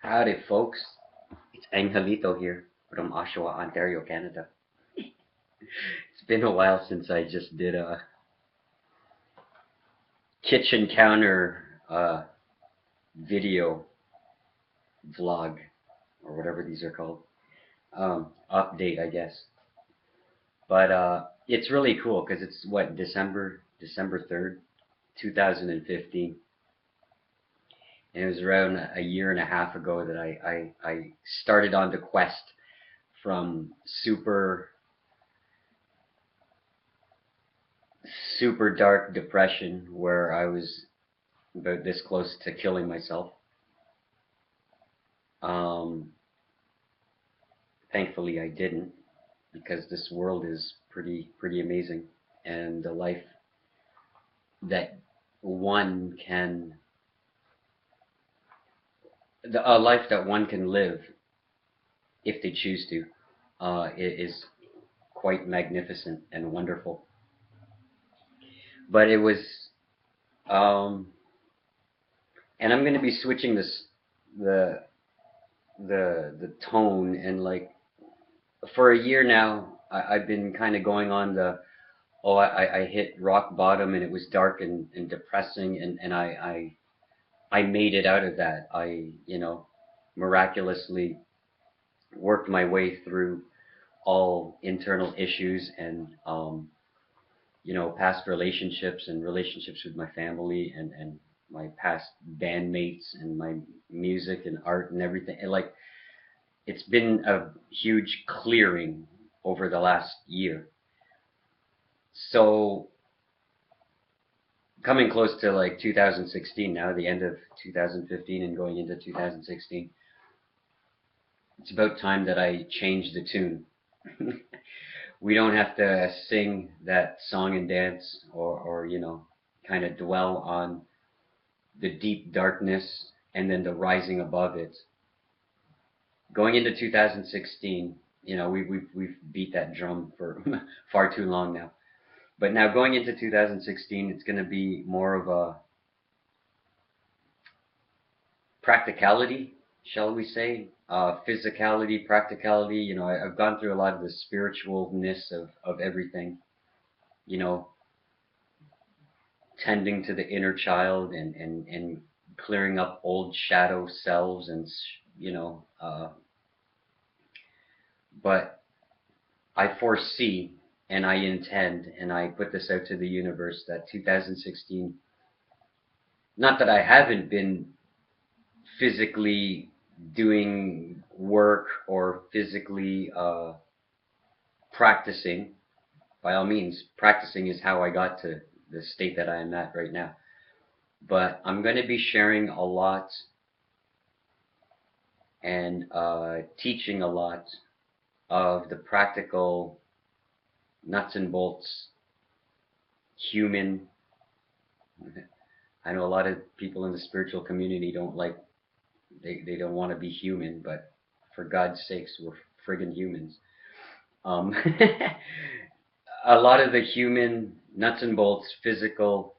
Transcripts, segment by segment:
Howdy, folks. It's Angelito here from Oshawa, Ontario, Canada. It's been a while since I just did a kitchen counter video vlog or whatever these are called. Update, I guess. But it's really cool because it's what December 3rd, 2015, and it was around a year and a half ago that I started on the quest from super dark depression where I was about this close to killing myself. Um, Thankfully, I didn't because this world is pretty amazing, and the life that one can a life that one can live if they choose to is quite magnificent and wonderful. But it was um, and I'm going to be switching the the tone and like for a year now, I've been kind of going on the I hit rock bottom and it was dark and depressing and I made it out of that. I miraculously worked my way through all internal issues and past relationships and relationships with my family and my past bandmates and my music and art and everything. And like it's been a huge clearing over the last year. So coming close to like 2016 now, the end of 2015 and going into 2016, it's about time that I change the tune. We don't have to sing that song and dance or kind of dwell on the deep darkness and then the rising above it. Going into 2016, we've beat that drum for far too long now. But now going into 2016, it's going to be more of a practicality, shall we say? Physicality, practicality. I've gone through a lot of the spiritualness of everything. You know, tending to the inner child and clearing up old shadow selves and you know. But I foresee and I intend and I put this out to the universe that 2016. Not that I haven't been physically doing work or physically practicing. By all means, practicing is how I got to the state that I am at right now. But I'm going to be sharing a lot and teaching a lot of the practical nuts and bolts human. I know a lot of people in the spiritual community don't like they don't want to be human, but for God's sakes, we're friggin' humans. Um, a lot of the human nuts and bolts, physical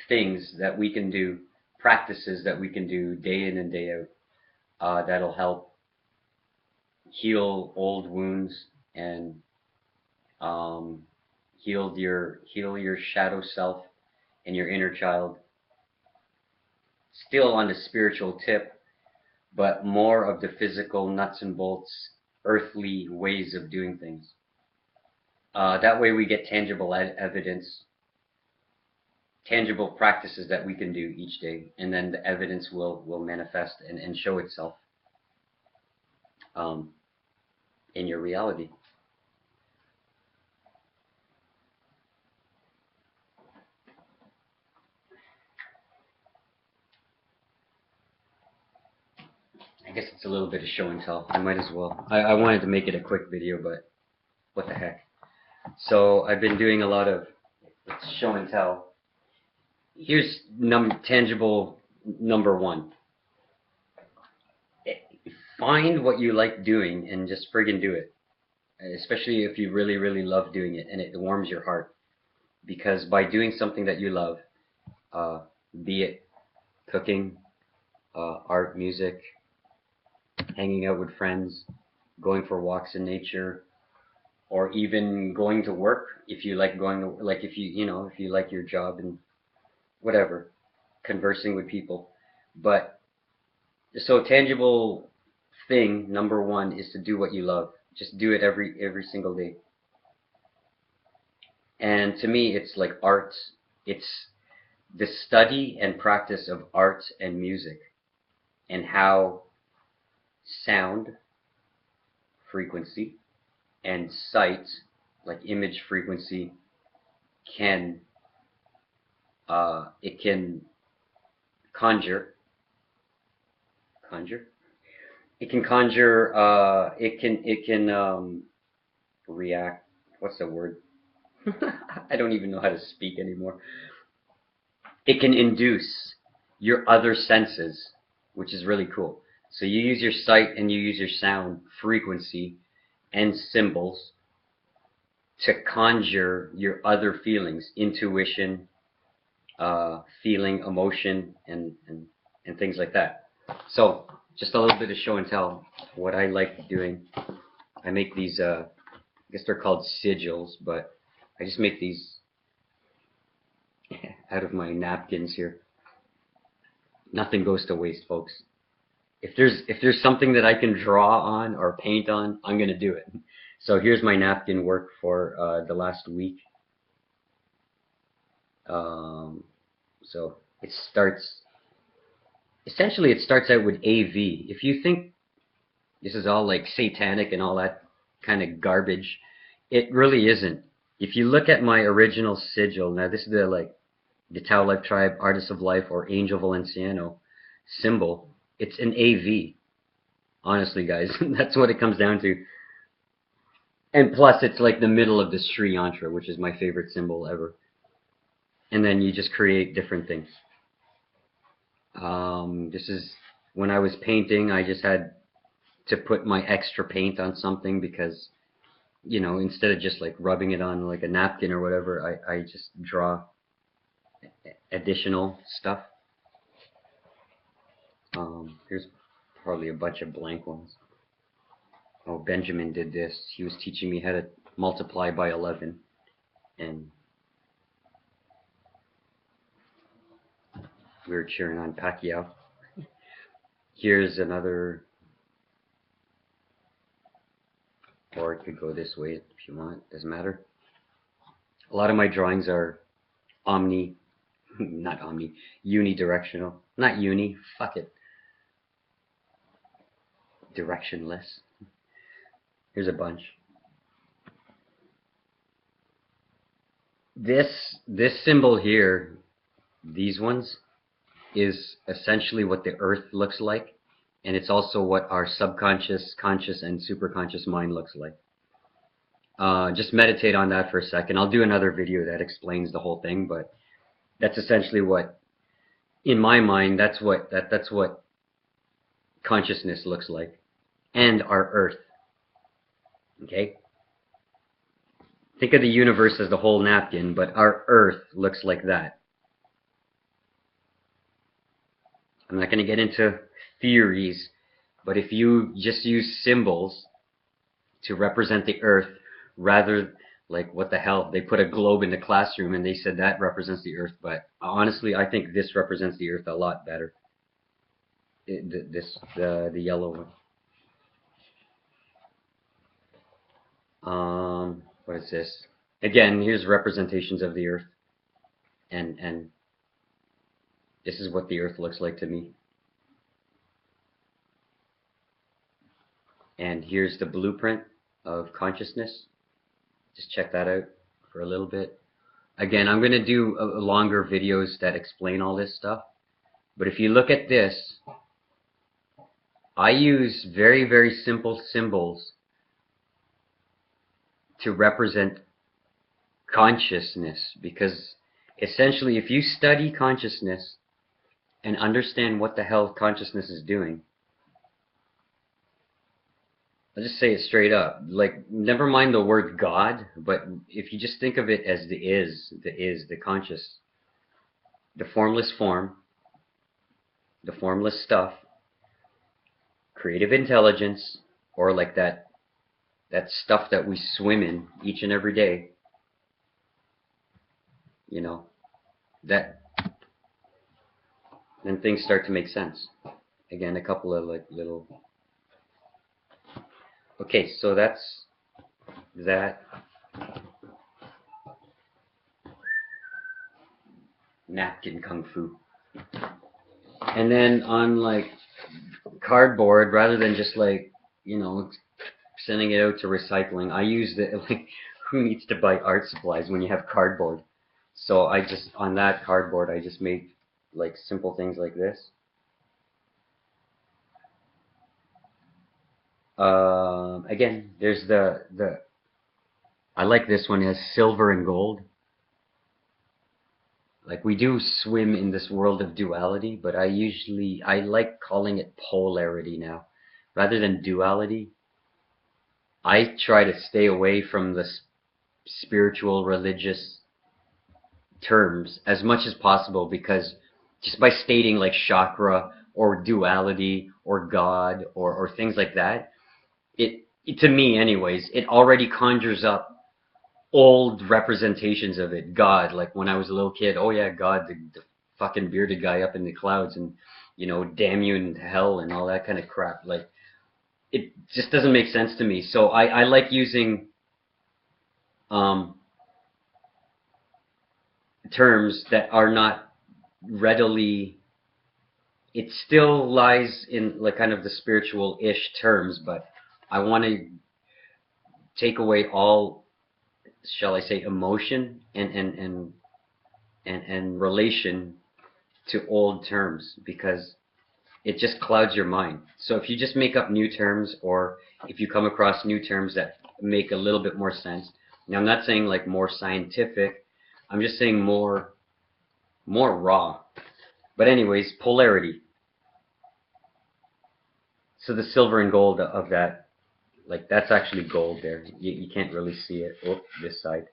things that we can do, practices that we can do day in and day out, that'll help heal old wounds and um, heal your shadow self and your inner child. Still on the spiritual tip, but more of the physical nuts and bolts, earthly ways of doing things. That way we get tangible evidence, tangible practices that we can do each day, and then the evidence will manifest and show itself um, in your reality. I guess it's a little bit of show and tell. I might as well. I wanted to make it a quick video, but what the heck. So I've been doing a lot of show and tell. Here's tangible number one. Find what you like doing and just friggin' do it. Especially if you really love doing it and it warms your heart. Because by doing something that you love, uh, be it cooking, art, music, hanging out with friends, going for walks in nature, or even going to work if you like going to, like if if you like your job and whatever, conversing with people. But so tangible thing number one is to do what you love. Just do it every single day. And to me, it's like art. It's the study and practice of art and music and how sound frequency and sight, like image frequency, can it can conjure conjure it can conjure react. What's the word? I don't even know how to speak anymore. It can induce your other senses, which is really cool. So you use your sight and you use your sound frequency and symbols to conjure your other feelings, intuition, feeling, emotion, and things like that. So just a little bit of show and tell what I like doing. I make these, I guess they're called sigils, but I just make these out of my napkins here. Nothing goes to waste, folks. If there's something that I can draw on or paint on, I'm gonna do it. So here's my napkin work for the last week. So essentially it starts out with AV. If you think this is all like satanic and all that kind of garbage, it really isn't. If you look at my original sigil, now this is the Tao Life Tribe, Artists of Life, or Angel Valenciano symbol. It's an AV. Honestly, guys, that's what it comes down to. And plus, it's like the middle of the Sri Yantra, which is my favorite symbol ever. And then you just create different things. This is when I was painting, I just had to put my extra paint on something because, instead of just like rubbing it on like a napkin or whatever, I just draw additional stuff. Here's probably a bunch of blank ones. Oh, Benjamin did this. He was teaching me how to multiply by 11. And we were cheering on Pacquiao. Here's another, or it could go this way if you want, doesn't matter. A lot of my drawings are unidirectional. Not uni, fuck it. Directionless. Here's a bunch. This symbol here, these ones, is essentially what the earth looks like, and it's also what our subconscious, conscious, and superconscious mind looks like. Just meditate on that for a second. I'll do another video that explains the whole thing, but that's essentially what, in my mind, that's what consciousness looks like, and our earth. Okay? Think of the universe as the whole napkin, but our earth looks like that. I'm not going to get into theories, but if you just use symbols to represent the earth, rather like what the hell, they put a globe in the classroom and they said that represents the earth, but honestly I think this represents the earth a lot better. The yellow one. What is this? Again, here's representations of the earth, and this is what the earth looks like to me. And here's the blueprint of consciousness. Just check that out for a little bit. Again, I'm going to do longer videos that explain all this stuff. But if you look at this, I use very, very simple symbols to represent consciousness, because essentially if you study consciousness and understand what the hell consciousness is doing, I'll just say it straight up. Like, never mind the word God, but if you just think of it as the conscious, the formless form, the formless stuff, creative intelligence, or like that stuff that we swim in each and every day, you know, that then things start to make sense. Again, a couple of like little. Okay, so that's that. Napkin kung fu. And then on like cardboard, rather than just like, you know, sending it out to recycling, I use the like, who needs to buy art supplies when you have cardboard? So I just, on that cardboard, I just made like simple things like this. Again, there's the I like this one, as silver and gold. Like, we do swim in this world of duality, but I like calling it polarity now. Rather than duality, I try to stay away from the spiritual, religious terms as much as possible, because just by stating like chakra or duality or God or things like that, it to me anyways, it already conjures up old representations of it. God, like when I was a little kid, oh yeah, God, the fucking bearded guy up in the clouds, and you know, damn you in hell and all that kind of crap. Like, it just doesn't make sense to me. So I like using terms that are not readily. It still lies in like kind of the spiritual-ish terms, but I want to take away all, shall I say, emotion and relation to old terms, because it just clouds your mind. So if you just make up new terms, or if you come across new terms that make a little bit more sense. Now, I'm not saying like more scientific. I'm just saying more raw. But anyways, polarity. So the silver and gold of that, like that's actually gold there. You can't really see it. Oh, this side.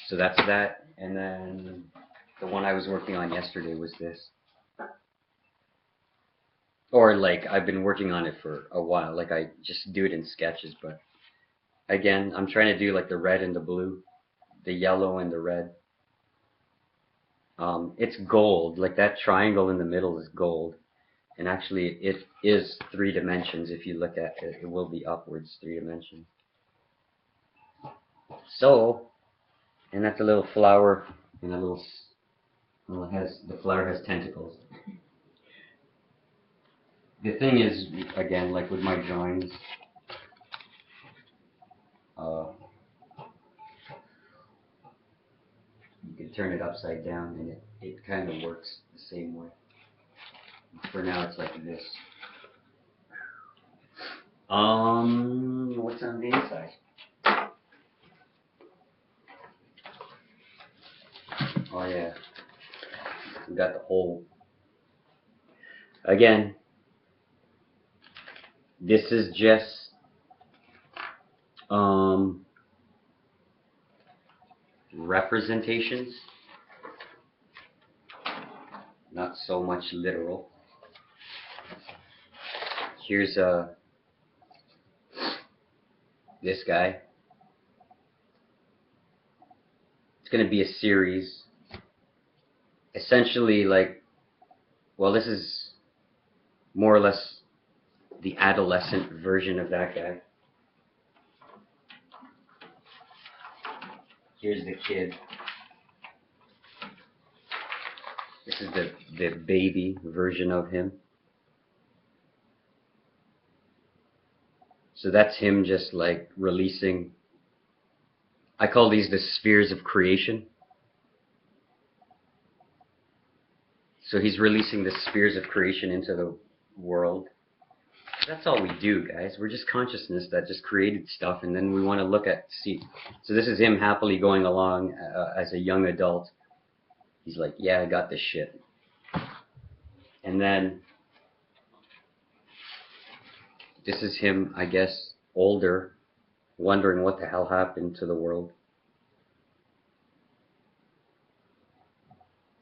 So that's that. And then the one I was working on yesterday was this. Or like, I've been working on it for a while. Like, I just do it in sketches, but again, I'm trying to do like the red and the blue, the yellow and the red. It's gold. Like, that triangle in the middle is gold. And actually, it is 3 dimensions. If you look at it, it will be upwards 3 dimensions. So, and that's a little flower, and a little, well, the flower has tentacles. The thing is, again, like with my drawings, you can turn it upside down, and it kind of works the same way. For now, it's like this. What's on the inside? Oh yeah, we got the whole. Again, this is just representations, not so much literal. Here's this guy. It's going to be a series. Essentially, like, well, this is more or less the adolescent version of that guy. Here's the kid. This is the baby version of him. So that's him just like releasing. I call these the spheres of creation. So he's releasing the spheres of creation into the world. That's all we do, guys. We're just consciousness that just created stuff, and then we want to look at, see. So this is him happily going along as a young adult. He's like, yeah, I got this shit. And then this is him, I guess, older, wondering what the hell happened to the world.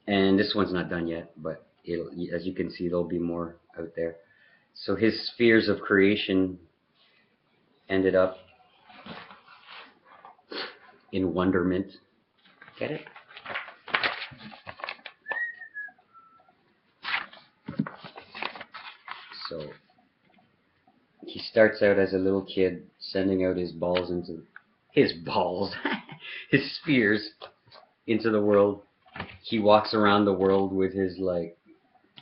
And this one's not done yet, but it'll, as you can see, there'll be more out there. So his spheres of creation ended up in wonderment. Get it? So he starts out as a little kid sending out his balls into his balls, his spheres into the world. He walks around the world with his, like,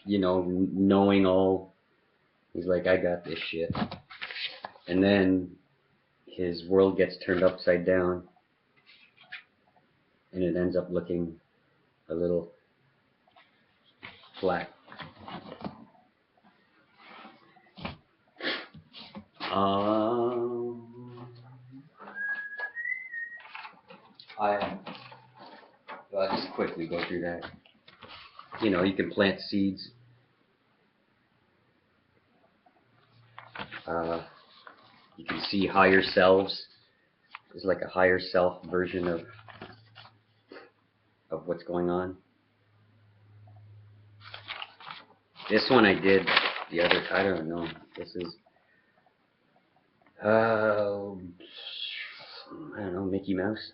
you know, knowing all. He's like, I got this shit. And then his world gets turned upside down, and it ends up looking a little flat. I'll just quickly go through that. You know, you can plant seeds. You can see higher selves. There's like a higher self version of what's going on. This one I did the other, I don't know. This is, I don't know, Mickey Mouse.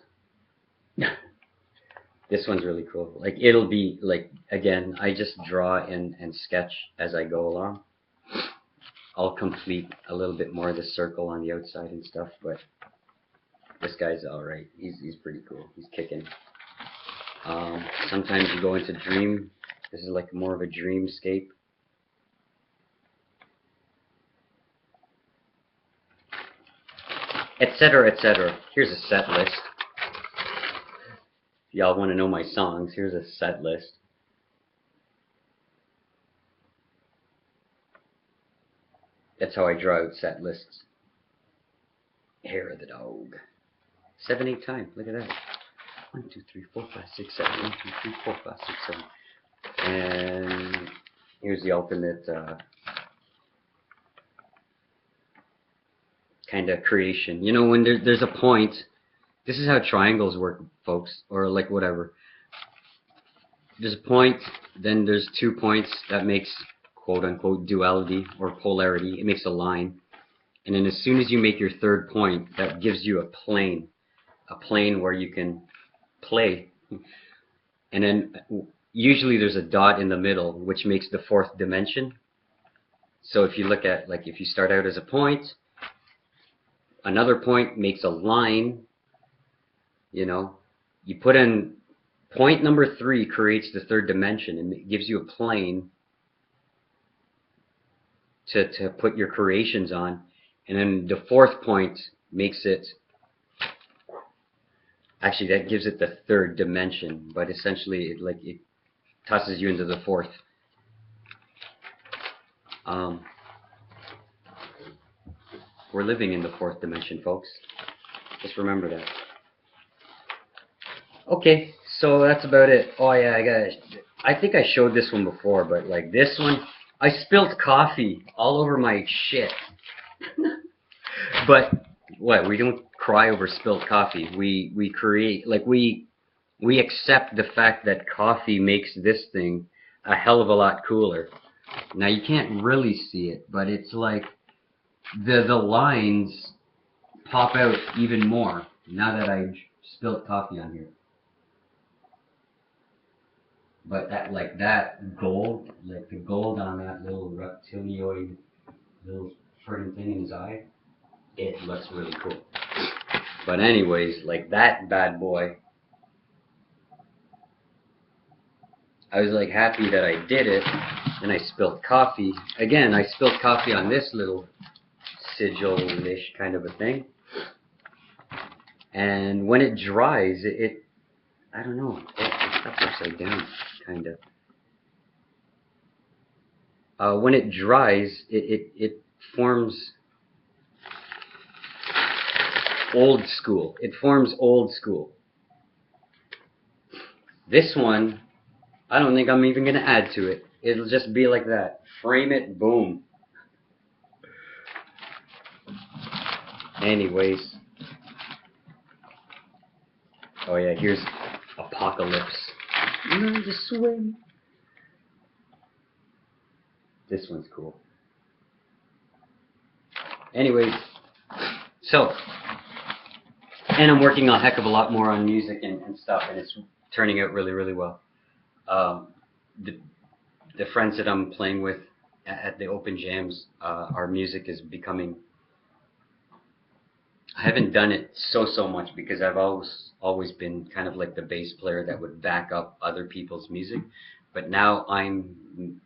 This one's really cool. Like, it'll be like, again, I just draw and sketch as I go along. I'll complete a little bit more of the circle on the outside and stuff, but this guy's alright. He's pretty cool. He's kicking. Sometimes you go into dream. This is like more of a dreamscape. Etc., etc. Here's a set list. If y'all want to know my songs, here's a set list. That's how I draw out set lists. Hair of the dog. 7, 8 times. Look at that. 1, 2, 3, 4, 5, 6, 7. 1, 2, 3, 4, 5, 6, 7. And here's the ultimate kind of creation. You know, when there's a point, this is how triangles work, folks, or like whatever. There's a point, then there's 2 points. That makes quote-unquote duality or polarity. It makes a line. And then as soon as you make your 3rd point, that gives you a plane where you can play. And then usually there's a dot in the middle, which makes the 4th dimension. So if you look at, like, if you start out as a point, another point makes a line, you know, you put in point number 3 creates the 3rd dimension, and it gives you a plane to put your creations on. And then the 4th point makes it, actually that gives it the 3rd dimension, but essentially it tosses you into the 4th. We're living in the 4th dimension, folks. Just remember that. Okay, so that's about it. Oh yeah, I think I showed this one before, but like this one, I spilled coffee all over my shit. But what? We don't cry over spilled coffee. We create, like, we accept the fact that coffee makes this thing a hell of a lot cooler. Now you can't really see it, but it's like the lines pop out even more now that I spilled coffee on here. But that gold, like the gold on that little reptilioid little friggin' thing in his eye, it looks really cool. But anyways, like that bad boy, I was like happy that I did it. Then I spilled coffee. Again, I spilled coffee on this little sigil-ish kind of a thing. And when it dries, it I don't know, it's upside down, kind of. When it dries, it forms old school. It forms old school. This one, I don't think I'm even going to add to it. It'll just be like that. Frame it, boom. Anyways. Oh yeah, here's Apocalypse. Learn to swim. This one's cool. Anyways, so, and I'm working a heck of a lot more on music and stuff, and it's turning out really, really well. The, the friends that I'm playing with at the open jams, our music is becoming. I haven't done it so much because I've always been kind of like the bass player that would back up other people's music, but now I'm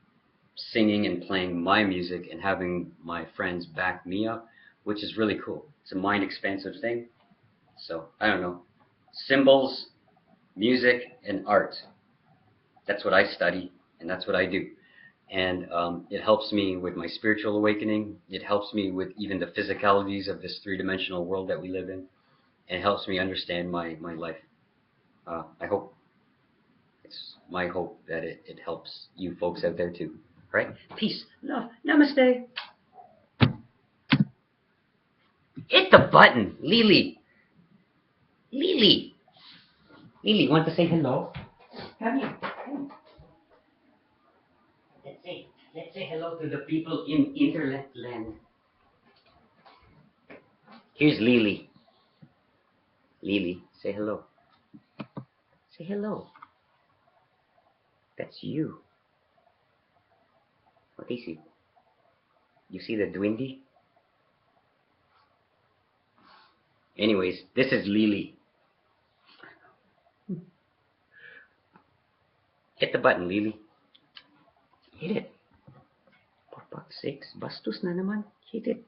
singing and playing my music and having my friends back me up, which is really cool. It's a mind expansive thing. So I don't know, symbols, music, and art. That's what I study, and that's what I do. And it helps me with my spiritual awakening. It helps me with even the physicalities of this three-dimensional world that we live in. And it helps me understand my life. I hope, it's my hope that it helps you folks out there too. Right? Peace, love, namaste. Hit the button, Lily. Lily. Lily, want to say hello? Come here. Come. Let's say hello to the people in Internet land. Here's Lily. Lily, say hello. Say hello. That's you. What is it? You see the dwindly? Anyways, this is Lily. Hit the button, Lily. Hit it. For fuck's sakes, bastos na naman. Hit it.